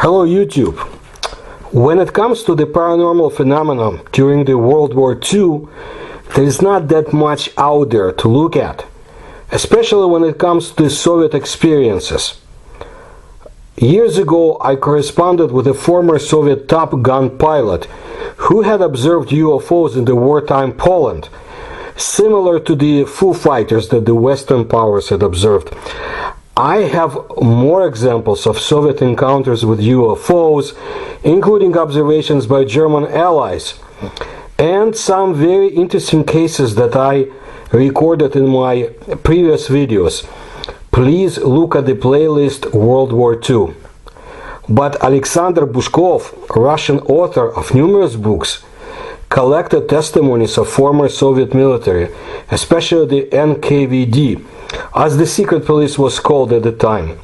Hello YouTube. When it comes to the paranormal phenomenon during the World War II, there is not that much out there to look at, especially when it comes to the Soviet experiences. Years ago, I corresponded with a former Soviet Top Gun pilot who had observed UFOs in the wartime Poland, similar to the Foo Fighters that the Western powers had observed. I have more examples of Soviet encounters with UFOs, including observations by German allies, and some very interesting cases that I recorded in my previous videos. Please look at the playlist World War II. But Alexander Bushkov, Russian author of numerous books, collected testimonies of former Soviet military, especially the NKVD, as the secret police was called at the time,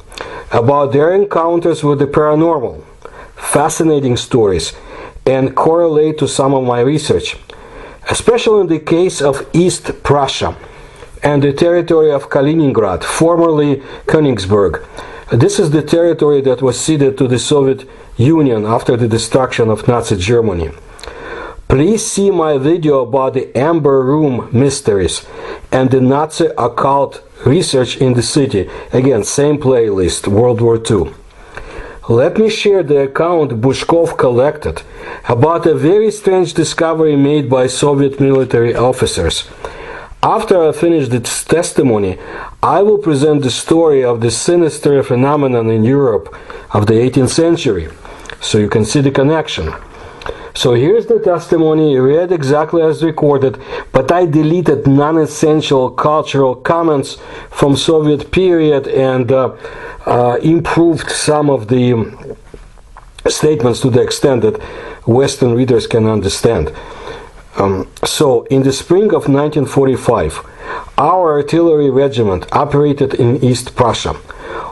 about their encounters with the paranormal. Fascinating stories, and correlate to some of my research, especially in the case of East Prussia and the territory of Kaliningrad, formerly Königsberg. This is the territory that was ceded to the Soviet Union after the destruction of Nazi Germany. Please see my video about the Amber Room mysteries and the Nazi occult research in the city. Again, same playlist, World War II. Let me share the account Bushkov collected about a very strange discovery made by Soviet military officers. After I finish this testimony, I will present the story of the sinister phenomenon in Europe of the 18th century, so you can see the connection. So here's the testimony, read exactly as recorded, but I deleted non-essential cultural comments from Soviet period and improved some of the statements to the extent that Western readers can understand. So, in the spring of 1945, our artillery regiment operated in East Prussia.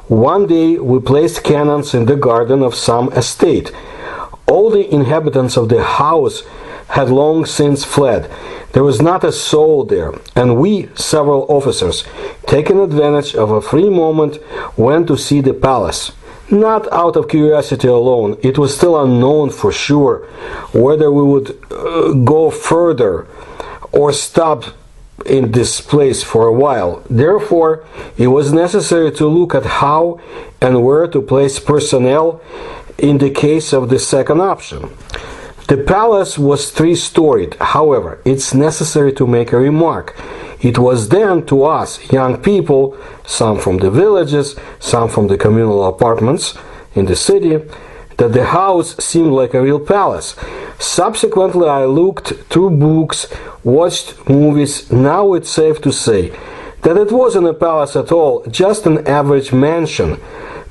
One day we placed cannons in the garden of some estate. All the inhabitants of the house had long since fled. There was not a soul there, and we, several officers, taking advantage of a free moment, went to see the palace. Not out of curiosity alone, it was still unknown for sure whether we would go further or stop in this place for a while. Therefore, it was necessary to look at how and where to place personnel in the case of the second option. The palace was three-storied. However, it's necessary to make a remark. It was then to us, young people, some from the villages, some from the communal apartments in the city, that the house seemed like a real palace. Subsequently, I looked through books, watched movies. Now it's safe to say that it wasn't a palace at all, just an average mansion.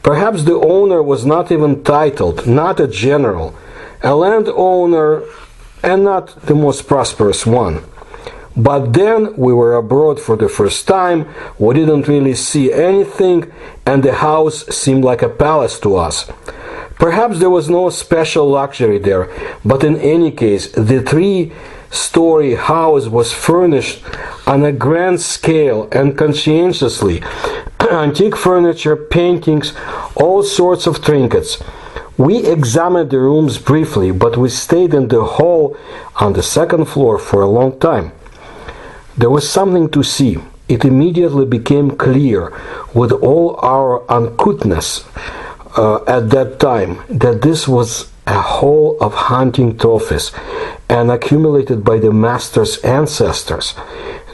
Perhaps the owner was not even titled, not a general, a landowner, and not the most prosperous one. But then we were abroad for the first time, we didn't really see anything, and the house seemed like a palace to us. Perhaps there was no special luxury there, but in any case, the three-story house was furnished on a grand scale and conscientiously. Antique furniture, paintings, all sorts of trinkets. We examined the rooms briefly, but we stayed in the hall on the second floor for a long time. There was something to see. It immediately became clear, with all our uncouthness at that time, that this was a hall of hunting trophies and accumulated by the master's ancestors.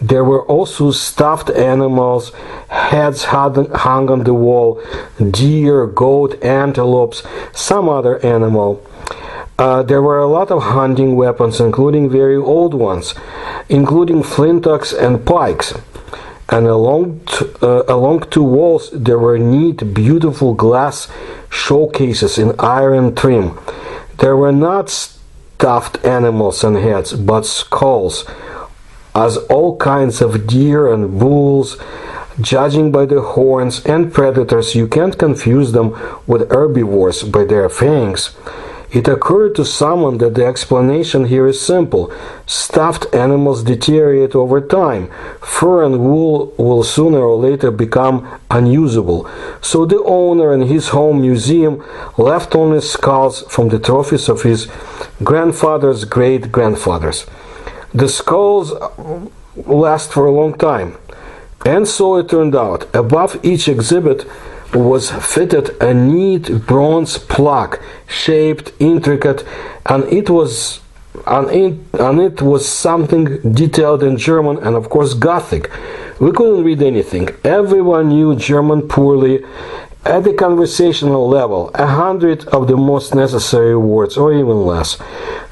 There were also stuffed animals, heads hung on the wall, deer, goat, antelopes, some other animal. There were a lot of hunting weapons, including very old ones, including flintlocks and pikes. And along two walls there were neat, beautiful glass showcases in iron trim. There were not stuffed animals and heads, but skulls, as all kinds of deer and bulls. Judging by the horns and predators, you can't confuse them with herbivores by their fangs. It occurred to someone that the explanation here is simple. Stuffed animals deteriorate over time. Fur and wool will sooner or later become unusable. So the owner in his home museum left only skulls from the trophies of his grandfather's great-grandfathers. The skulls last for a long time. And so it turned out. Above each exhibit was fitted a neat bronze plaque, shaped, intricate, and it was something detailed in German and of course Gothic. We couldn't read anything. Everyone knew German poorly. At the conversational level, 100 of the most necessary words, or even less.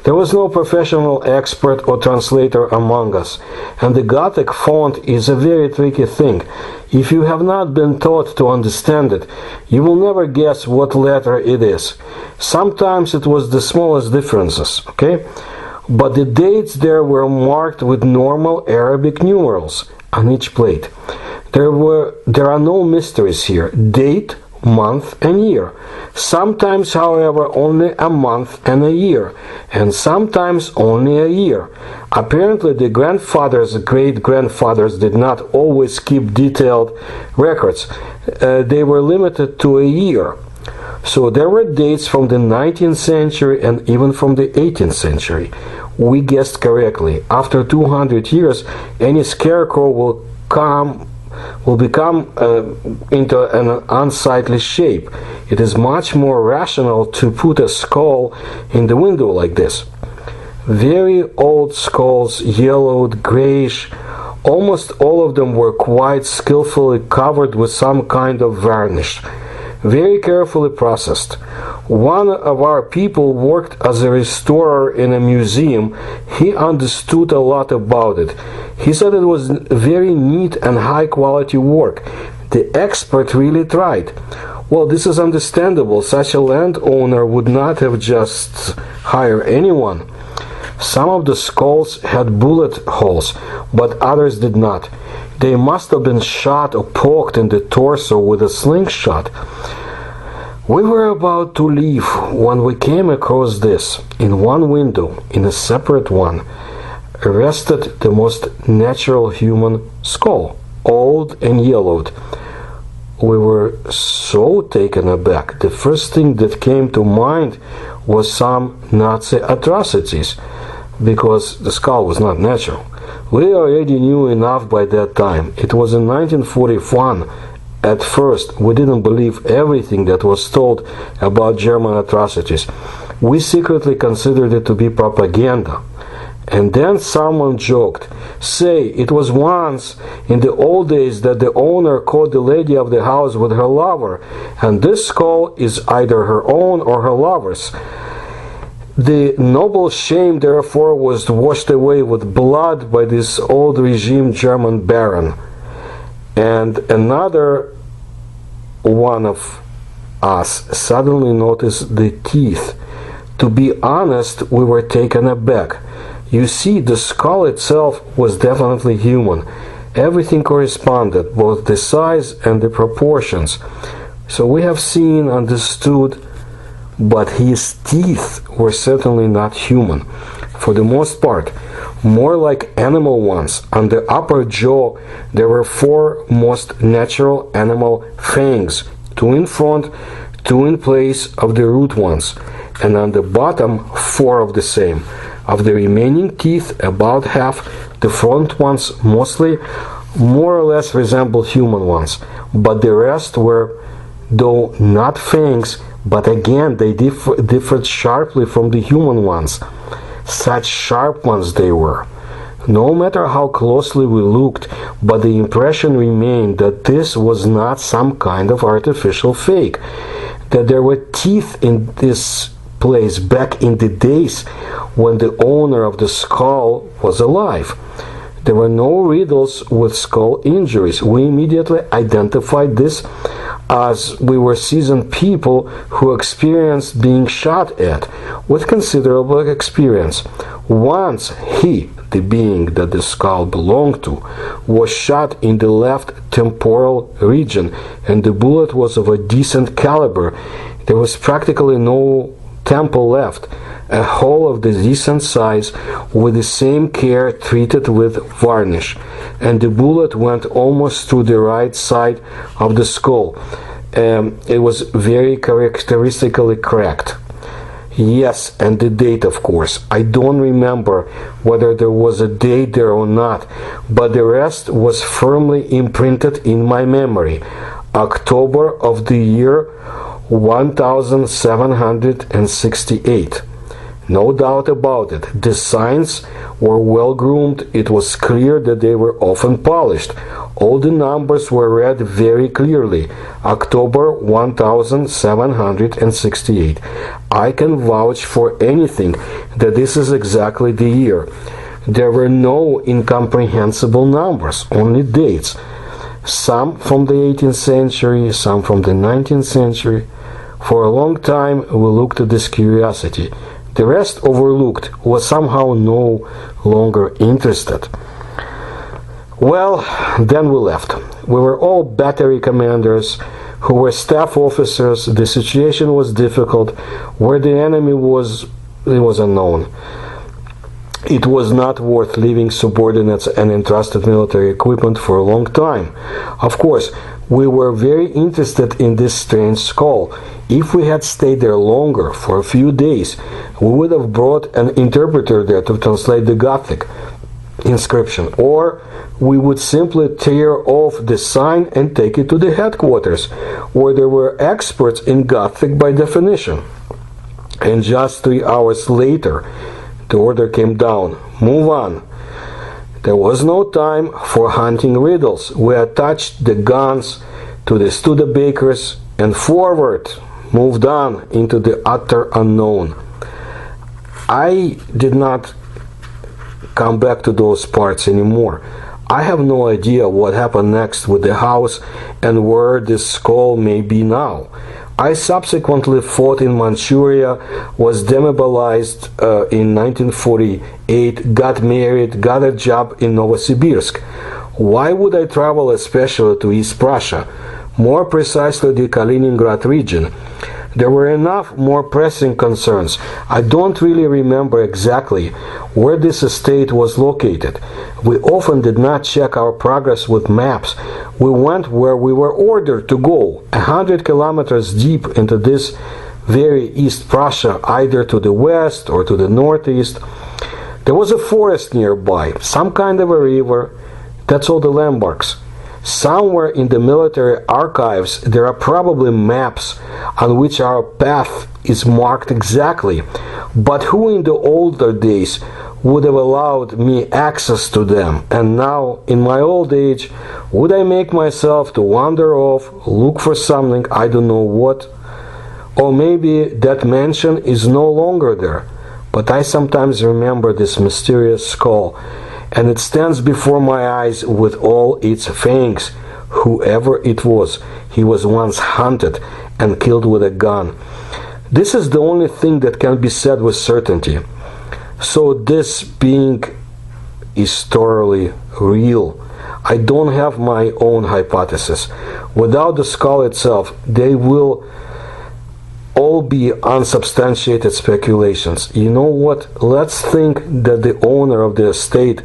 There was no professional expert or translator among us, and the Gothic font is a very tricky thing. If you have not been taught to understand it, you will never guess what letter it is. Sometimes it was the smallest differences, okay? But the dates there were marked with normal Arabic numerals on each plate. There are no mysteries here. Date, month, and year. Sometimes, however, only a month and a year, and sometimes only a year. Apparently, the grandfathers, great-grandfathers did not always keep detailed records. They were limited to a year. So there were dates from the 19th century and even from the 18th century. We guessed correctly. After 200 years, any scarecrow will become into an unsightly shape. It is much more rational to put a skull in the window like this. Very old skulls, yellowed, grayish. Almost all of them were quite skillfully covered with some kind of varnish, very carefully processed. One of our people worked as a restorer in a museum. He understood a lot about it. He said it was very neat and high quality work. The expert really tried. Well, this is understandable. Such a landowner would not have just hired anyone. Some of the skulls had bullet holes, but others did not. They must have been shot or poked in the torso with a slingshot. We were about to leave when we came across this. In one window, in a separate one, rested the most natural human skull, old and yellowed. We were so taken aback. The first thing that came to mind was some Nazi atrocities, because the skull was not natural. We already knew enough by that time. It was in 1941. At first, we didn't believe everything that was told about German atrocities. We secretly considered it to be propaganda. And then someone joked, "Say, it was once in the old days that the owner caught the lady of the house with her lover, and this skull is either her own or her lover's. The noble shame, therefore, was washed away with blood by this old regime German baron." And another one of us suddenly noticed the teeth. To be honest, we were taken aback. You see, the skull itself was definitely human. Everything corresponded, both the size and the proportions. So we have seen, understood, but his teeth were certainly not human. For the most part, more like animal ones. On the upper jaw, there were 4 most natural animal fangs, 2 in front, 2 in place of the root ones, and on the bottom, 4 of the same. Of the remaining teeth, about half, the front ones mostly more or less resembled human ones, but the rest were, though not fangs, but again they differed sharply from the human ones. Such sharp ones they were. No matter how closely we looked, but the impression remained that this was not some kind of artificial fake, that there were teeth in this place back in the days when the owner of the skull was alive. There were no riddles with skull injuries. We immediately identified this as we were seasoned people who experienced being shot at with considerable experience. Once he, the being that the skull belonged to, was shot in the left temporal region, and the bullet was of a decent caliber. There was practically no temple left, a hole of the decent size with the same care treated with varnish, and the bullet went almost through the right side of the skull. It was very characteristically cracked. Yes, and the date, of course. I don't remember whether there was a date there or not, but the rest was firmly imprinted in my memory. October of the year 1768. No doubt about it. The signs were well groomed. It was clear that they were often polished. All the numbers were read very clearly. October 1768. I can vouch for anything that this is exactly the year. There were no incomprehensible numbers, only dates. Some from the 18th century, some from the 19th century. For a long time we looked at this curiosity. The rest overlooked, was somehow no longer interested. Well, then we left. We were all battery commanders who were staff officers. The situation was difficult. Where the enemy was, it was unknown. It was not worth leaving subordinates and entrusted military equipment for a long time. Of course, we were very interested in this strange skull. If we had stayed there longer, for a few days, we would have brought an interpreter there to translate the Gothic inscription, or we would simply tear off the sign and take it to the headquarters, where there were experts in Gothic by definition. And just 3 hours later, the order came down. Move on. There was no time for hunting riddles. We attached the guns to the Studebakers and forward, moved on into the utter unknown. I did not come back to those parts anymore. I have no idea what happened next with the house and where this skull may be now. I subsequently fought in Manchuria, was demobilized in 1948, got married, got a job in Novosibirsk. Why would I travel especially to East Prussia, more precisely the Kaliningrad region? There were enough more pressing concerns. I don't really remember exactly where this estate was located. We often did not check our progress with maps. We went where we were ordered to go, 100 kilometers deep into this very East Prussia, either to the west or to the northeast. There was a forest nearby, some kind of a river. That's all the landmarks. Somewhere in the military archives there are probably maps on which our path is marked exactly, but who in the older days would have allowed me access to them? And now, in my old age, would I make myself to wander off, look for something, I don't know what? Or maybe that mansion is no longer there, but I sometimes remember this mysterious skull, and it stands before my eyes with all its fangs. Whoever it was, he was once hunted and killed with a gun. This is the only thing that can be said with certainty. So this being is thoroughly real. I don't have my own hypothesis. Without the skull itself, they will all be unsubstantiated speculations. You know what? Let's think that the owner of the estate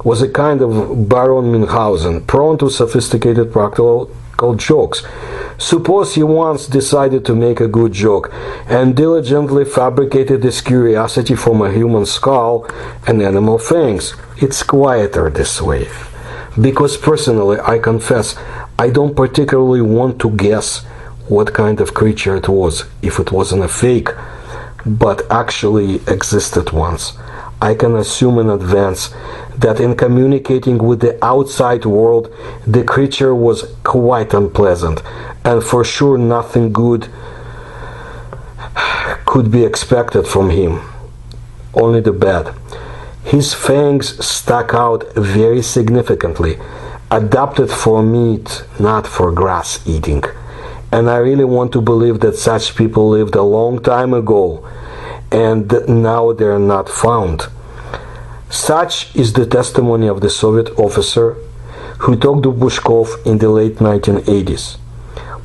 was a kind of Baron Münchhausen, prone to sophisticated practical jokes. Suppose he once decided to make a good joke and diligently fabricated this curiosity from a human skull and animal fangs. It's quieter this way. Because personally, I confess, I don't particularly want to guess what kind of creature it was, if it wasn't a fake, but actually existed once. I can assume in advance that in communicating with the outside world, the creature was quite unpleasant, and for sure nothing good could be expected from him, only the bad. His fangs stuck out very significantly, adapted for meat, not for grass eating. And I really want to believe that such people lived a long time ago and now they're not found. Such is the testimony of the Soviet officer who talked to Bushkov in the late 1980s.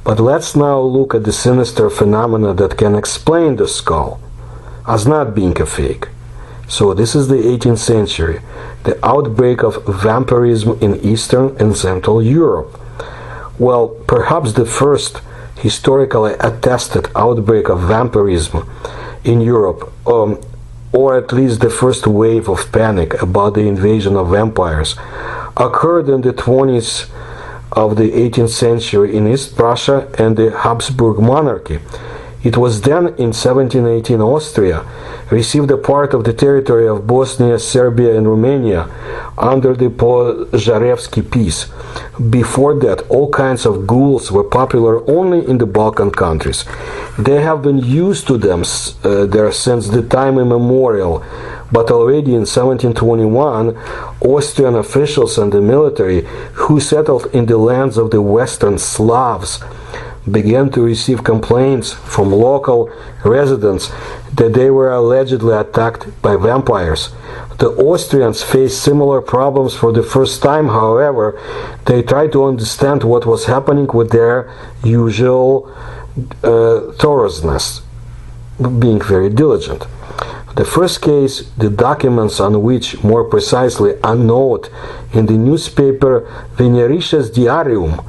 But let's now look at the sinister phenomena that can explain the skull. as not being a fake. So this is the 18th century, the outbreak of vampirism in Eastern and Central Europe. Well, perhaps the first historically attested outbreak of vampirism in Europe, or at least the first wave of panic about the invasion of vampires, occurred in the 20s of the 18th century in East Prussia and the Habsburg monarchy. It was then in 1718 Austria received a part of the territory of Bosnia, Serbia and Romania under the Požarevski peace. Before that, all kinds of ghouls were popular only in the Balkan countries. They have been used to them there since the time immemorial, but already in 1721, Austrian officials and the military who settled in the lands of the Western Slavs began to receive complaints from local residents that they were allegedly attacked by vampires. The Austrians faced similar problems for the first time, however. They tried to understand what was happening with their usual thoroughness, being very diligent. The first case, the documents on which, more precisely, a note in the newspaper Venerisches Diarium,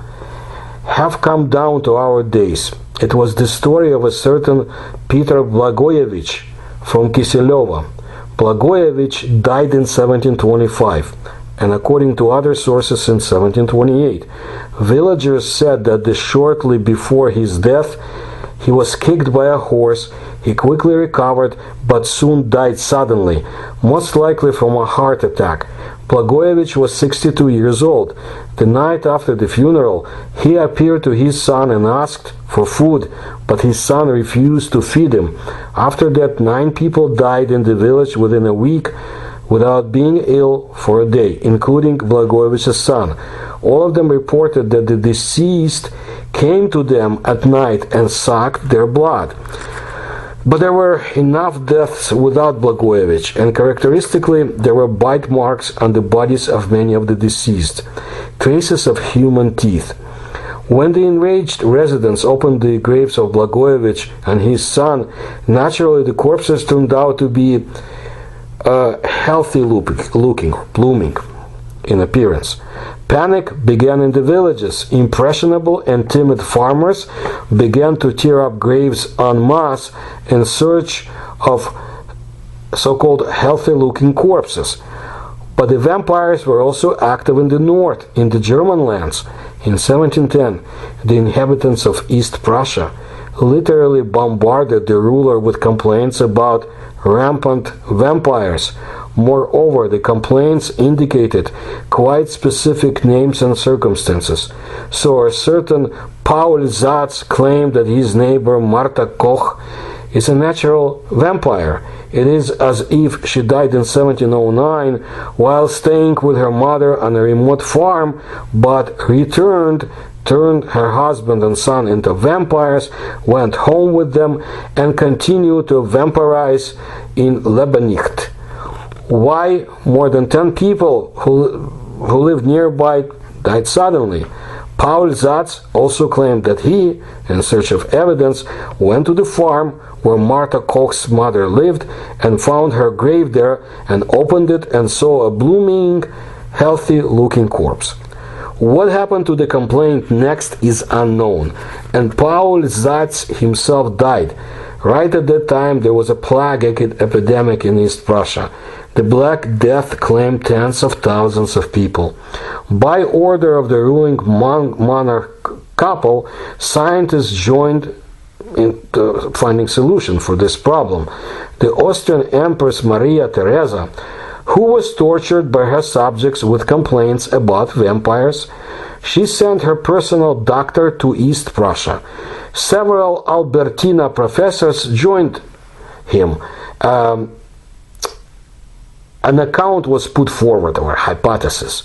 have come down to our days. It was the story of a certain Peter Blagoyevich from Kiselova. Blagoyevich died in 1725, and according to other sources in 1728. Villagers said that shortly before his death, he was kicked by a horse. He quickly recovered, but soon died suddenly, most likely from a heart attack. Blagoyevich was 62 years old. The night after the funeral, he appeared to his son and asked for food, but his son refused to feed him. After that, 9 people died in the village within a week without being ill for a day, including Blagoyevich's son. All of them reported that the deceased came to them at night and sucked their blood. But there were enough deaths without Blagoyevich, and characteristically there were bite marks on the bodies of many of the deceased, traces of human teeth. When the enraged residents opened the graves of Blagoyevich and his son, naturally the corpses turned out to be healthy looking, blooming in appearance. Panic began in the villages. Impressionable and timid farmers began to tear up graves en masse in search of so-called healthy-looking corpses. But the vampires were also active in the north, in the German lands. In 1710, the inhabitants of East Prussia literally bombarded the ruler with complaints about rampant vampires. Moreover, the complaints indicated quite specific names and circumstances. So a certain Paul Zatz claimed that his neighbor Martha Koch is a natural vampire. It is as if she died in 1709 while staying with her mother on a remote farm, but turned her husband and son into vampires, went home with them, and continued to vampirize in Lebenicht. Why more than 10 people who lived nearby died suddenly? Paul Zatz also claimed that he, in search of evidence, went to the farm where Martha Koch's mother lived and found her grave there and opened it and saw a blooming, healthy-looking corpse. What happened to the complaint next is unknown, and Paul Zatz himself died. Right at that time there was a plague epidemic in East Prussia. The Black Death claimed tens of thousands of people. By order of the ruling monarch couple, scientists joined in finding solution for this problem. The Austrian Empress Maria Theresa, who was tortured by her subjects with complaints about vampires, she sent her personal doctor to East Prussia. Several Albertina professors joined him. An account was put forward, or hypothesis.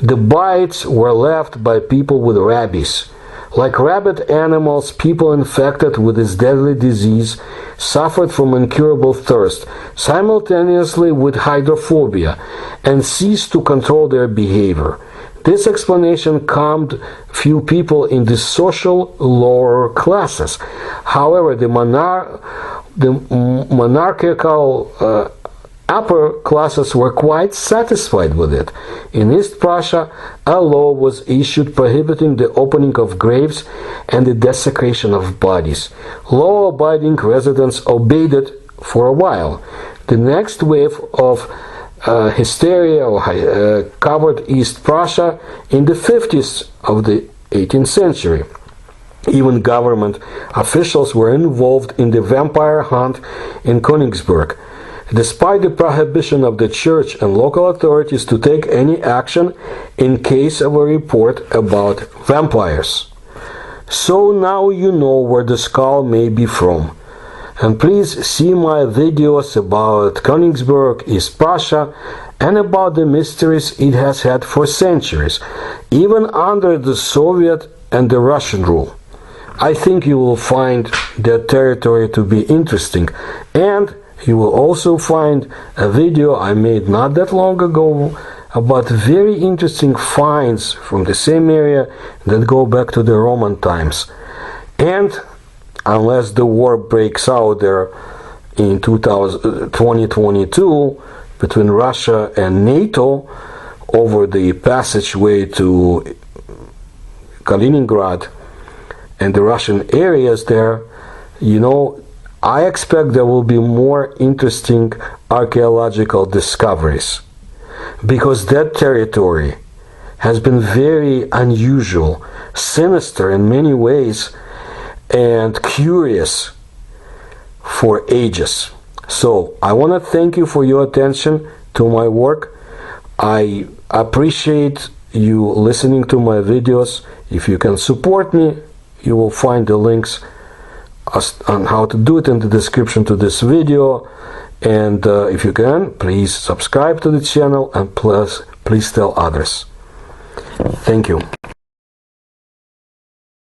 The bites were left by people with rabies. Like rabid animals, people infected with this deadly disease suffered from incurable thirst, simultaneously with hydrophobia, and ceased to control their behavior. This explanation calmed few people in the social lower classes. However, the the monarchical upper classes were quite satisfied with it. In East Prussia, a law was issued prohibiting the opening of graves and the desecration of bodies. Law-abiding residents obeyed it for a while. The next wave of hysteria covered East Prussia in the 50s of the 18th century. Even government officials were involved in the vampire hunt in Königsberg. Despite the prohibition of the church and local authorities to take any action in case of a report about vampires. So now you know where the skull may be from. And please see my videos about Königsberg, East Prussia, and about the mysteries it has had for centuries, even under the Soviet and the Russian rule. I think you will find that territory to be interesting, and you will also find a video I made not that long ago about very interesting finds from the same area that go back to the Roman times. And unless the war breaks out there in 2022 between Russia and NATO over the passageway to Kaliningrad and the Russian areas there, you know, I expect there will be more interesting archaeological discoveries, because that territory has been very unusual, sinister in many ways, and curious for ages. So I want to thank you for your attention to my work. I appreciate you listening to my videos. If you can support me, you will find the links on how to do it in the description to this video. And if you can, please subscribe to the channel and please tell others. Thank you.